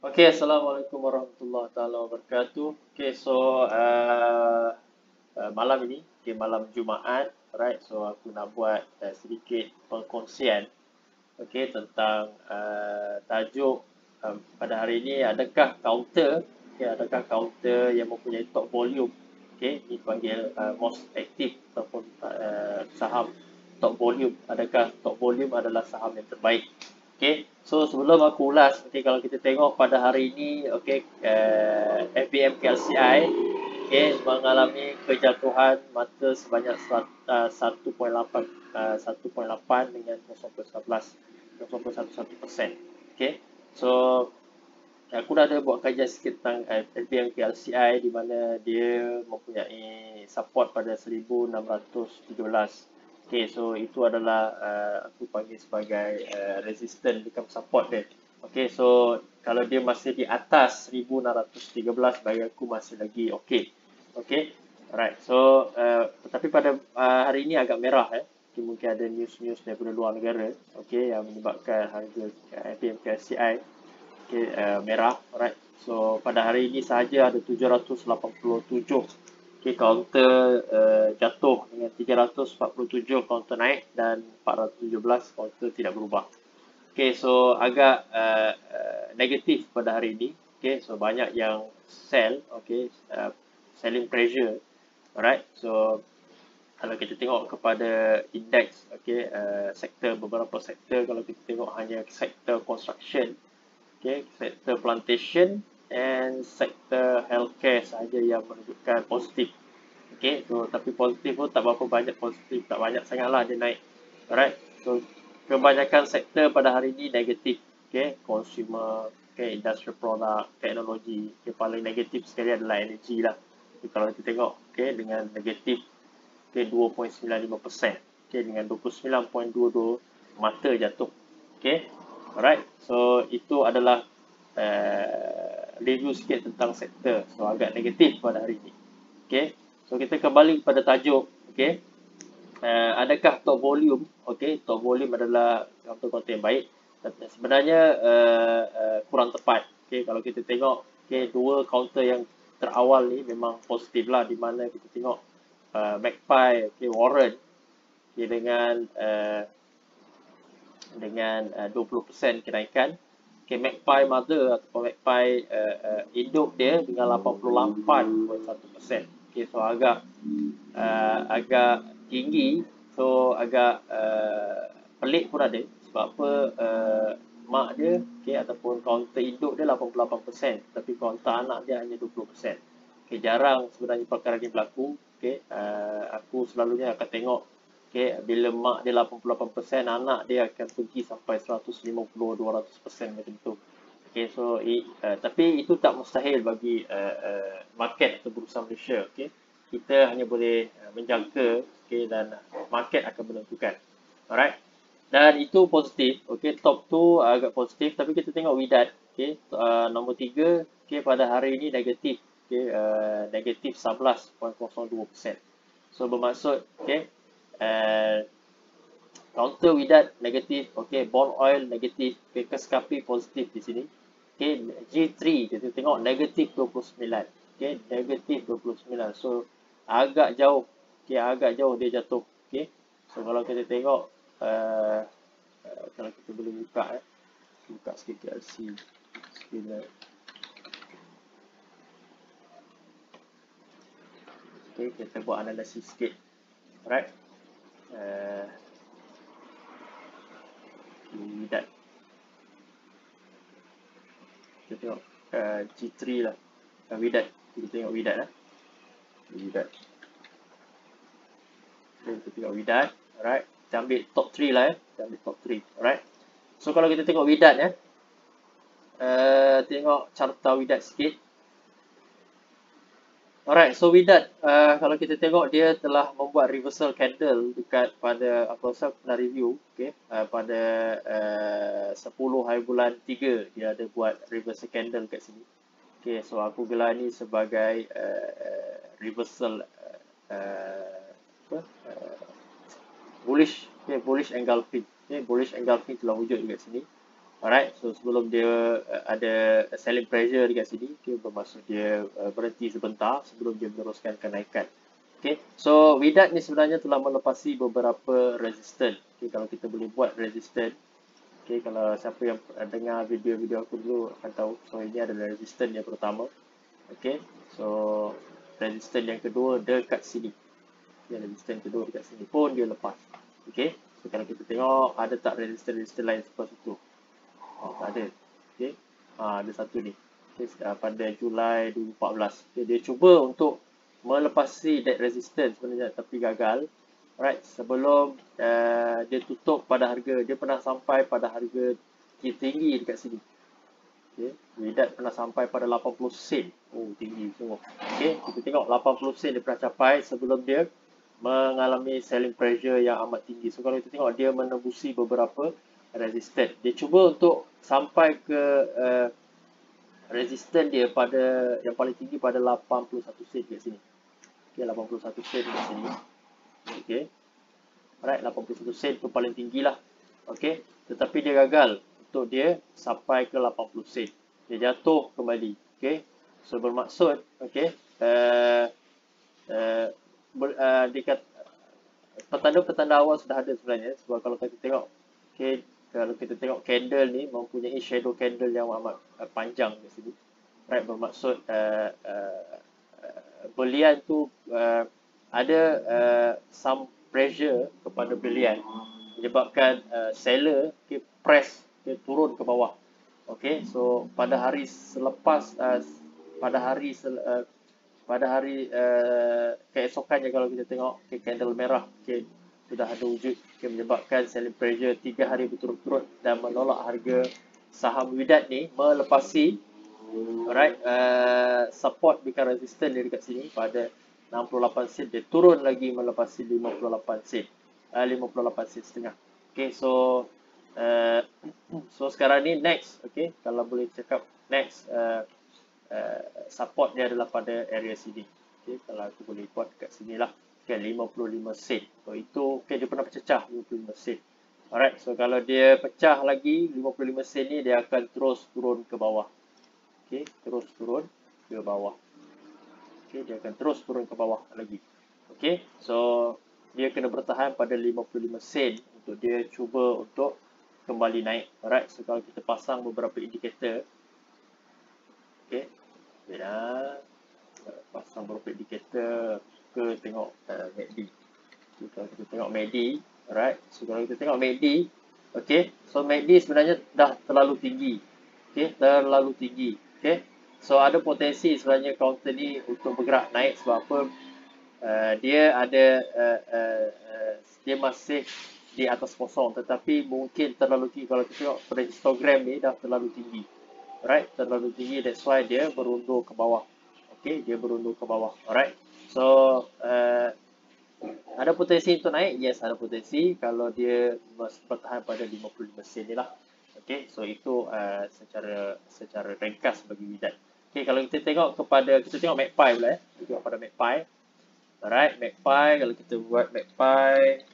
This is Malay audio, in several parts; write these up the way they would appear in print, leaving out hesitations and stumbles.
Okay, Assalamualaikum warahmatullahi taala wabarakatuh. Okay, so malam ini, okay, malam Jumaat, right? So aku nak buat sedikit perkongsian, okay, tentang tajuk pada hari ini, adakah counter, okay, adakah counter yang mempunyai top volume, okay, dipanggil most active ataupun saham top volume, adakah top volume adalah saham yang terbaik? Okay, so sebelum aku ulas, okay, kalau kita tengok pada hari ini, okay, FBM KLCI, okay, mengalami kejatuhan mata sebanyak 1.8 dengan 0.11%. Okay, so aku dah ada buat kajian sikit tentang FBM KLCI di mana dia mempunyai support pada 1613. Okay, so itu adalah aku panggil sebagai resistance become support dia. Okay, so kalau dia masih di atas 1613 bagi aku masih lagi okay. Okay, alright. So tetapi pada hari ini agak merah Okay, mungkin ada news-news daripada luar negara okay, yang menyebabkan harga FBM KLCI okay, merah, alright. So pada hari ini sahaja ada 787 okay, counter jatuh dengan 347 counter naik dan 417 counter tidak berubah. Okay, so agak negatif pada hari ini. Okay, so banyak yang sell, okay, selling pressure, alright. So kalau kita tengok kepada indeks, okay, sektor beberapa sektor, kalau kita tengok hanya sektor construction, okay, sektor plantation and sektor healthcare sahaja yang menunjukkan positif. Okay, so tapi positif pun tak berapa banyak positif, tak banyak sangatlah dia naik. Alright, so kebanyakan sektor pada hari ini negatif. Okay, consumer, okay, industrial product, teknologi. Okay, paling negatif sekali adalah energy lah. Okay, kalau kita tengok, okay, dengan negatif, okay, 2.95%. Okay, dengan 29.22 mata jatuh. Okay, alright, so itu adalah review sikit tentang sektor. So agak negatif pada hari ini. Okay, so kita kembali pada tajuk. Okay, adakah top volume? Okay, top volume adalah counter-counter yang baik. Sebenarnya kurang tepat. Okay, kalau kita tengok, okay, dua counter yang terawal ni memang positif lah, di mana kita tengok Magpie, okay, Warren, okay, dengan 20% kenaikan. Okay, Magpie Mother ataupun Magpie induk dia dengan 88.1%. Okay, so agak tinggi, so agak pelik pun ada. Sebab apa mak dia, okay, ataupun kaunter induk dia 88%, tapi kaunter anak dia hanya 20%. Okay, jarang sebenarnya perkara ini berlaku. Okay, aku selalunya akan tengok, okay, bila mak dia 88%, anak dia akan pergi sampai 150-200% macam tu. Okay, so tapi itu tak mustahil bagi market atau bursa Malaysia. Okay, kita hanya boleh menjangka, okay, dan market akan menentukan. Alright, dan itu positif. Okay, top tu agak positif, tapi kita tengok Widat, okay, nombor 3, okay, pada hari ini negatif. Okay, negatif 11.02%. So bermaksud, okay, counter Widat negatif, okay, Bond Oil negatif, okay, Keskapi positif di sini. Okay, G3 kita tengok negatif 29, okay, negatif 29. So agak jauh, okay, agak jauh dia jatuh. Okay, so kalau kita tengok kalau kita boleh buka buka sikit KLC screen. Okay, kita buat analisis sikit. Alright, Widat, kita tengok G3 lah, Widat, kita tengok Widat lah, Widat. Okay, kita tengok Widat. Alright, kita ambil top 3 lah kita ambil top 3. Alright, so kalau kita tengok Widat tengok carta Widat sikit. Alright, so Widat, kalau kita tengok dia telah membuat reversal candle dekat pada, apa saya pernah review, okay, pada 10 hari bulan 3 dia ada buat reversal candle kat sini. Okay, so aku gelar ni sebagai reversal bullish, okay, bullish engulfing. Okay, bullish engulfing telah wujud dekat sini. Alright, so sebelum dia ada selling pressure dekat sini, okay, bermaksud dia berhenti sebentar sebelum dia meneruskan kenaikan. Okay, so Widat ni sebenarnya telah melepasi beberapa resistance. Okay, kalau kita boleh buat resistance, okay, kalau siapa yang dengar video-video aku dulu akan tahu. So ini adalah resistance yang pertama. Okay, so resistance yang kedua dekat sini. Okay, resistance kedua dekat sini pun dia lepas. Okay, so kalau kita tengok ada tak resistance lain seperti itu. Oh, tak ada. Okay. Ada satu ni. Okay, pada Julai 2014. Okay, dia cuba untuk melepasi that resistance sebenarnya tapi gagal. Alright, sebelum dia tutup pada harga, dia pernah sampai pada harga tinggi dekat sini. Okay, Widat pernah sampai pada 80 sen. Oh, tinggi semua. Okay, kita tengok 80 sen dia pernah capai sebelum dia mengalami selling pressure yang amat tinggi. So kalau kita tengok dia menembusi beberapa resistance. Dia cuba untuk sampai ke resistance dia pada yang paling tinggi pada 81 sen kat sini. Okey, 81 sen kat sini. Okey. Alright, 81 sen tu paling tinggilah. Okey, tetapi dia gagal untuk dia sampai ke 80 sen. Dia jatuh kembali. Okey. So bermaksud okey, petanda-petanda awal sudah ada sebenarnya sebab kalau kita tengok okey, kalau kita tengok candle ni mempunyai shadow candle yang amat panjang di sini. Right, bermaksud belian tu ada some pressure kepada belian menyebabkan seller press turun ke bawah. Okay, so pada hari selepas pada hari keesokannya kalau kita tengok candle merah sudah ada wujud menyebabkan selling pressure 3 hari berturut-turut dan menolak harga saham Widat ni melepasi alright, support bukan resistance dia dekat sini pada 68 sen. Dia turun lagi melepasi 58 sen. 58 sen setengah. Okay, so sekarang ni next, okay, kalau boleh cakap next support dia adalah pada area sini. Okay, kalau aku boleh buat kat sini lah. Okay, 55 sen. So itu okay, dia pernah pecah 55 sen. Alright, so kalau dia pecah lagi 55 sen ni dia akan terus turun ke bawah. Okay, terus turun ke bawah. Okay, dia akan terus turun ke bawah lagi. Okay, so dia kena bertahan pada 55 sen untuk dia cuba untuk kembali naik. Alright, so kalau kita pasang beberapa indikator. Okay, pasang beberapa indikator ke tengok MACD. So, kalau kita tengok MACD, alright, so kalau kita tengok MACD, okay, so MACD sebenarnya dah terlalu tinggi. Okay, terlalu tinggi. Okay, so ada potensi sebenarnya counter ni untuk bergerak naik sebab apa? Dia ada dia masih di atas kosong tetapi mungkin terlalu tinggi. Kalau kita tengok pada histogram ni dah terlalu tinggi. Alright, terlalu tinggi, that's why dia berundur ke bawah. Okay, dia berundur ke bawah. Alright, so ada potensi untuk naik? Yes, ada potensi kalau dia bertahan pada 55 sen ni lah. Okay, so itu secara ringkas bagi Widat. Okay, kalau kita tengok kita tengok MACPI pula kita tengok pada MACPI. Alright, MACPI, kalau kita buat MACPI.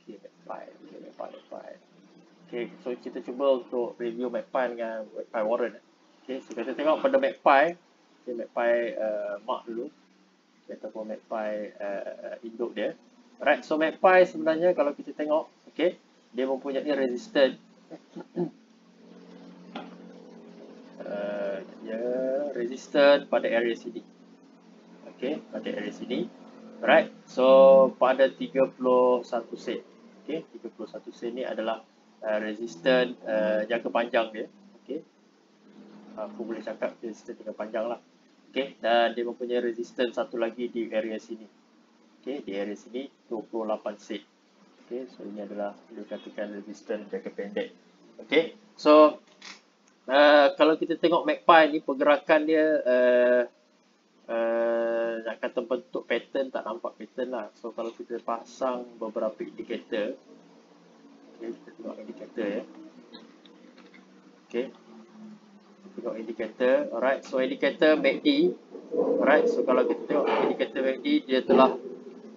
Okay, MACPI. Okay, so kita cuba untuk review MACPI dengan MACPI Warren. Okay, so kita tengok pada MACPI. Okay, MACPI mark dulu. Okay, ataupun MACPI induk dia. Alright, so MACPI sebenarnya kalau kita tengok, okay, dia mempunyai resistance. Resistance pada area sini. Okay, pada area sini. Alright, so pada 31 sen. Okay, 31 sen ni adalah resistance jangka panjang dia. Okay, aku boleh cakap resistance jangka panjang lah. Okay, dan dia mempunyai resistance satu lagi di area sini. Okay, di area sini 28 sen. Okay, so ini adalah dikatakan resistance jangka pendek. Okay, so kalau kita tengok MACPI ni pergerakan dia nak kata bentuk pattern tak nampak pattern lah. So kalau kita pasang beberapa indikator, okay, kita tengok indikator ya. Okay, tengok indikator. Alright, so indikator MACD. Alright, so kalau kita tengok indikator MACD dia telah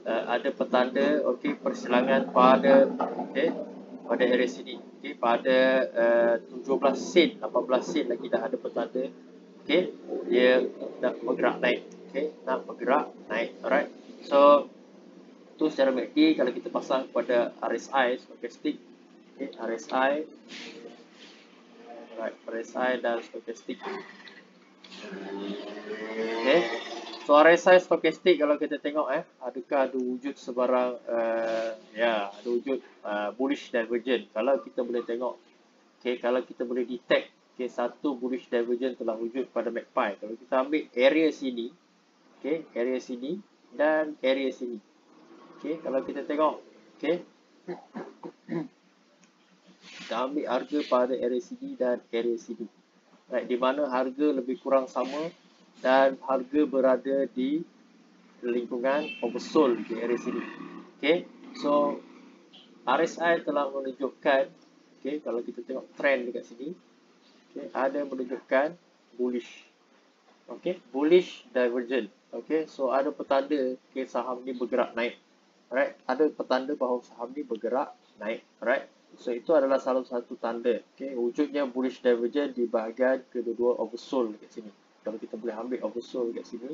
ada petanda okay, persilangan pada area sini. okay, pada 17 sen, 18 sen lagi dah ada petanda, okay, dia nak bergerak naik, okay, nak bergerak naik. Alright, so tu secara MACD kalau kita pasang kepada RSI stokastik, okay, RSI, alright, RSI dan stokastik. Okay, so RSI stokastik kalau kita tengok adakah ada wujud sebarang ya, ada wujud bullish divergence. Kalau kita boleh tengok, okay, kalau kita boleh detect, okay, satu bullish divergence telah wujud pada MACD. Kalau kita ambil area sini, okay, area sini dan area sini, okay, kalau kita tengok, okay, kita ambil harga pada area sini dan area sini, right, di mana harga lebih kurang sama dan harga berada di lingkungan oversold di area sini. Okay, so RSI telah menunjukkan, okay, kalau kita tengok trend dekat sini, okay, ada menunjukkan bullish, okay, bullish divergent. Okay, so ada petanda, okay, saham ni bergerak naik. Alright, ada petanda bahawa saham ni bergerak naik. Alright, so itu adalah salah satu tanda, okay, wujudnya bullish divergent di bahagian kedua-dua oversold dekat sini. Kalau kita boleh ambil oversold dekat sini,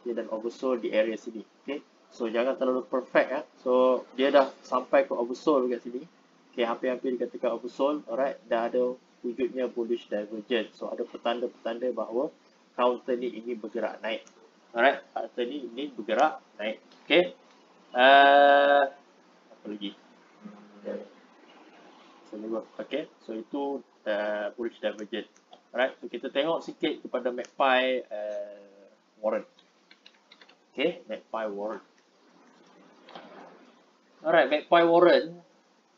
okay, dan oversold di area sini, okay, so jangan terlalu perfect so dia dah sampai ke oversold dekat sini, okay, hampir-hampir dikatakan oversold. Alright, dah ada wujudnya bullish divergent, so ada petanda-petanda bahawa counter ni ini bergerak naik. Alright, counter ni ini bergerak naik. Okay, apa lagi? Okay, so itu bullish divergent. Alright, so kita tengok sikit kepada MACD warrant. Okay, MACD warrant. Alright, MACD warrant.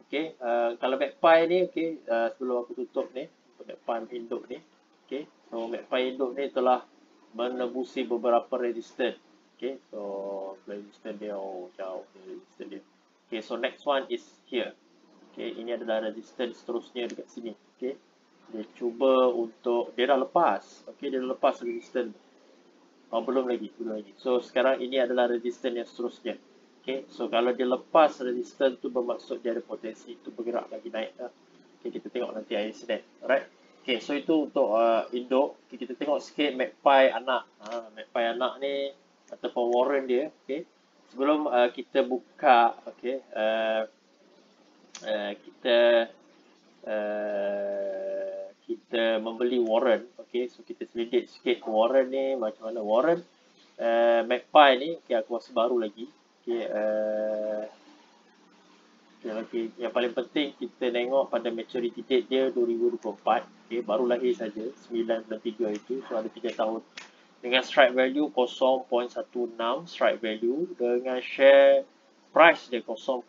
Okay, kalau MACD ni, okay, sebelum aku tutup ni, MACD induk ni, okay, so MACD induk ni telah menembusi beberapa resistance. Okay, so resistance dia, jauh resistance dia. Okay, so next one is here. Okay, ini adalah resistance seterusnya dekat sini. Okay, dia cuba untuk, dia dah lepas. Okay, dia dah lepas resistance. Belum lagi. So sekarang ini adalah resistance yang seterusnya. Okay, so kalau dia lepas resistance tu bermaksud dia ada potensi tu bergerak lagi naik. Okay, kita tengok nanti hari Senin. Alright. Okay, so itu untuk induk. Okay, kita tengok sikit MACD anak. MACD anak ni ataupun warrant dia. Okay, sebelum kita buka, okay, kita membeli warrant. Okay, so kita selidik sikit warrant ni macam mana. Warrant MACD ni, okay, aku masih baru lagi. Okay, okay, yang paling penting kita tengok pada maturity date dia 2024. Okay, baru lahir saja 993 itu, so ada 3 tahun. Dengan strike value 0.16 strike value, dengan share price dia 0.55%.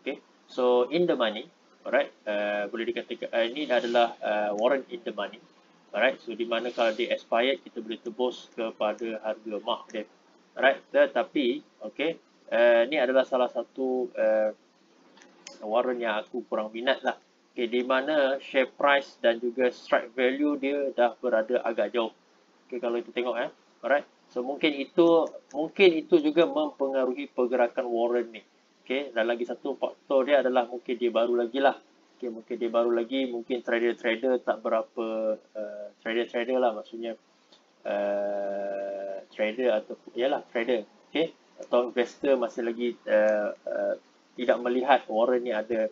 Okay, so in the money. Alright, boleh dikatakan ini adalah warrant in the money. Alright, so di mana kalau dia expired kita boleh tebus kepada harga mark dia. Alright, tetapi okay, ni adalah salah satu warrant yang aku kurang minat lah. Okay, di mana share price dan juga strike value dia dah berada agak jauh. Okay, kalau kita tengok alright, so mungkin itu juga mempengaruhi pergerakan warrant ni. Okay, dan lagi satu faktor dia adalah mungkin dia baru lagi lah. Okay, mungkin dia baru lagi, mungkin trader-trader tak berapa trader-trader lah, maksudnya trader atau ialah trader, okay, atau investor masih lagi tidak melihat warrant ni ada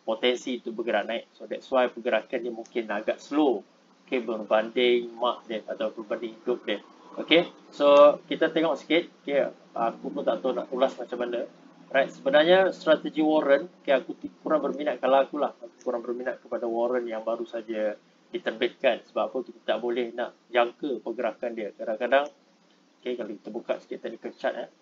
potensi itu bergerak naik. So that's why pergerakan ni mungkin agak slow, okay, berbanding mark dia atau berbanding hidup dia. Okay, so kita tengok sikit. Okay, aku pun tak tahu nak ulas macam mana. Right, sebenarnya strategi warrant, okay, aku kurang berminat. Kalau aku lah, aku kurang berminat kepada warrant yang baru saja diterbitkan. Sebab apa, kita tak boleh nak jangka pergerakan dia. Kadang-kadang, okay, kalau kita buka sikit technical chart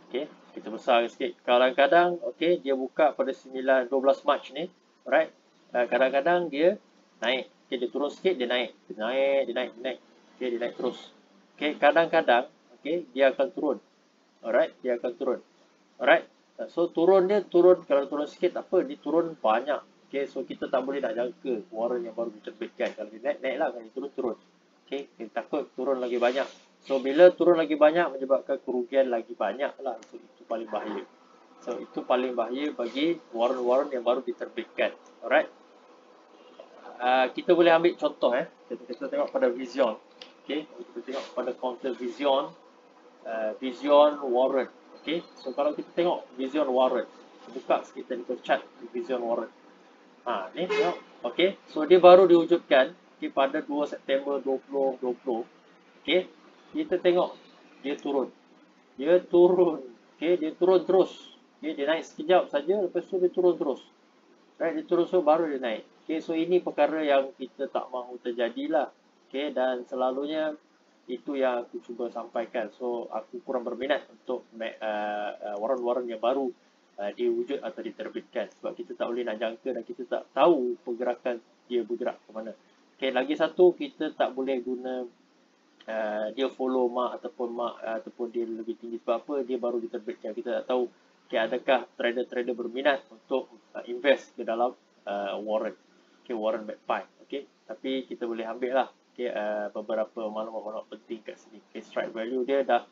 okay, kita besar sikit. Kadang-kadang, okay, dia buka pada 12 Mac ni, right, kadang-kadang dia naik. Okay, dia turun sikit, dia naik. Dia naik. Okay, dia naik terus. Okay, kadang-kadang, okay, dia akan turun. Alright, dia akan turun. Alright, so kalau turun sikit tak apa, dia turun banyak. Okay, so kita tak boleh nak jangka warrant yang baru diterbitkan. Kalau dia naik lah, kalau dia turun. Okay, kita takut turun lagi banyak. So bila turun lagi banyak menyebabkan kerugian lagi banyak lah. So itu paling bahaya. So itu paling bahaya bagi warrant-warrant yang baru diterbitkan. Alright. Kita boleh ambil contoh kita tengok pada Vision. Okay, kita tengok pada counter Vision, Vision warrant. Okay, so kalau kita tengok Vision warrant, buka kita chart Vision warrant. Ni tengok. Okay, so dia baru diwujudkan pada 2 September 2020. Okay, kita tengok dia turun. Okay, dia turun terus. Okay, dia naik sekejap saja, lepas tu dia turun terus. Right, dia turun so baru dia naik. Okay, so ini perkara yang kita tak mahu terjadilah. Okay, dan selalunya itu yang aku cuba sampaikan. So aku kurang berminat untuk warrant-warrant yang baru diwujud atau diterbitkan. Sebab kita tak boleh nak jangka dan kita tak tahu pergerakan dia bergerak ke mana. Okay, lagi satu, kita tak boleh guna dia follow mark ataupun dia lebih tinggi. Sebab apa? Dia baru diterbitkan. Kita tak tahu adakah trader-trader berminat untuk invest ke dalam warrant. Warrant backpile. Tapi kita boleh ambil lah beberapa maklumat penting kat sini. Strike value dia dah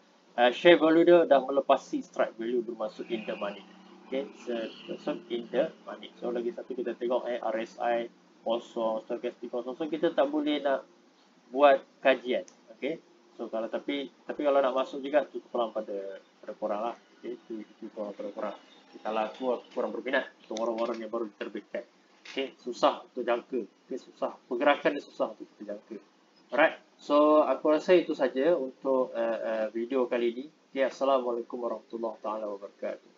share value dia dah melepasi strike value, bermaksud in the money. Maksud in the money. So lagi satu kita tengok RSI kosong, stochastic kosong. So kita tak boleh nak buat kajian. So kalau tapi kalau nak masuk juga tu kurang pada korang lah. Itu kurang pada korang. Kalau aku kurang berminat untuk warrant-warrant yang baru diterbitkan. Susah untuk jangka. Susah. Pergerakan dia susah untuk kita jangka. Alright. So aku rasa itu saja untuk video kali ini. Assalamualaikum warahmatullahi wabarakatuh.